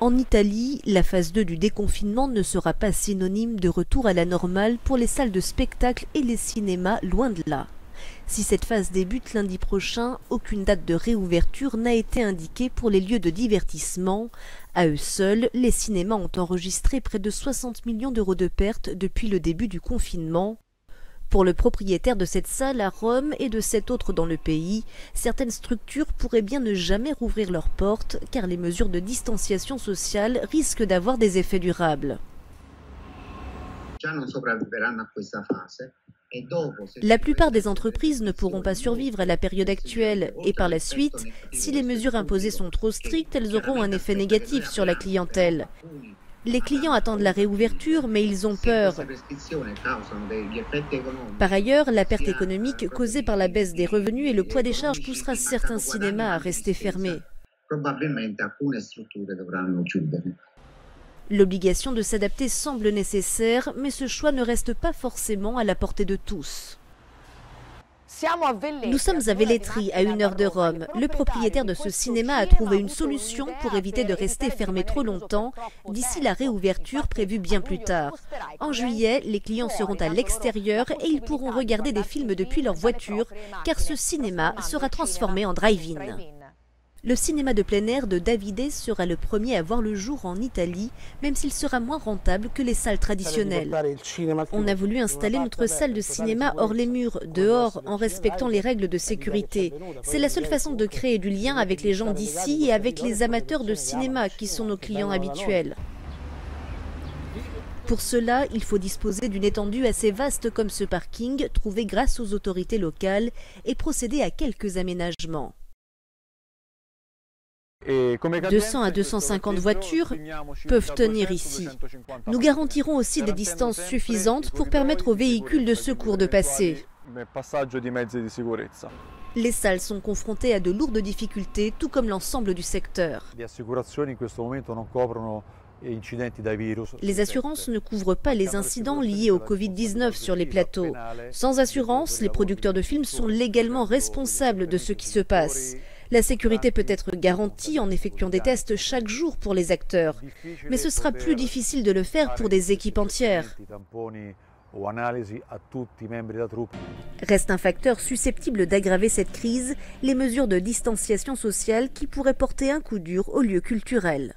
En Italie, la phase 2 du déconfinement ne sera pas synonyme de retour à la normale pour les salles de spectacle et les cinémas, loin de là. Si cette phase débute lundi prochain, aucune date de réouverture n'a été indiquée pour les lieux de divertissement. À eux seuls, les cinémas ont enregistré près de 60 millions d'euros de pertes depuis le début du confinement. Pour le propriétaire de cette salle à Rome et de 7 autres dans le pays, certaines structures pourraient bien ne jamais rouvrir leurs portes car les mesures de distanciation sociale risquent d'avoir des effets durables. La plupart des entreprises ne pourront pas survivre à la période actuelle et par la suite, si les mesures imposées sont trop strictes, elles auront un effet négatif sur la clientèle. Les clients attendent la réouverture, mais ils ont peur. Par ailleurs, la perte économique causée par la baisse des revenus et le poids des charges poussera certains cinémas à rester fermés. L'obligation de s'adapter semble nécessaire, mais ce choix ne reste pas forcément à la portée de tous. Nous sommes à Velletri, à 1 heure de Rome. Le propriétaire de ce cinéma a trouvé une solution pour éviter de rester fermé trop longtemps d'ici la réouverture prévue bien plus tard. En juillet, les clients seront à l'extérieur et ils pourront regarder des films depuis leur voiture car ce cinéma sera transformé en drive-in. Le cinéma de plein air de Davide sera le premier à voir le jour en Italie, même s'il sera moins rentable que les salles traditionnelles. On a voulu installer notre salle de cinéma hors les murs, dehors, en respectant les règles de sécurité. C'est la seule façon de créer du lien avec les gens d'ici et avec les amateurs de cinéma qui sont nos clients habituels. Pour cela, il faut disposer d'une étendue assez vaste comme ce parking, trouvé grâce aux autorités locales, et procéder à quelques aménagements. 200 à 250 voitures peuvent tenir ici. Nous garantirons aussi des distances suffisantes pour permettre aux véhicules de secours de passer. Les salles sont confrontées à de lourdes difficultés, tout comme l'ensemble du secteur. Les assurances ne couvrent pas les incidents liés au Covid-19 sur les plateaux. Sans assurance, les producteurs de films sont légalement responsables de ce qui se passe. La sécurité peut être garantie en effectuant des tests chaque jour pour les acteurs, mais ce sera plus difficile de le faire pour des équipes entières. Reste un facteur susceptible d'aggraver cette crise, les mesures de distanciation sociale qui pourraient porter un coup dur aux lieux culturels.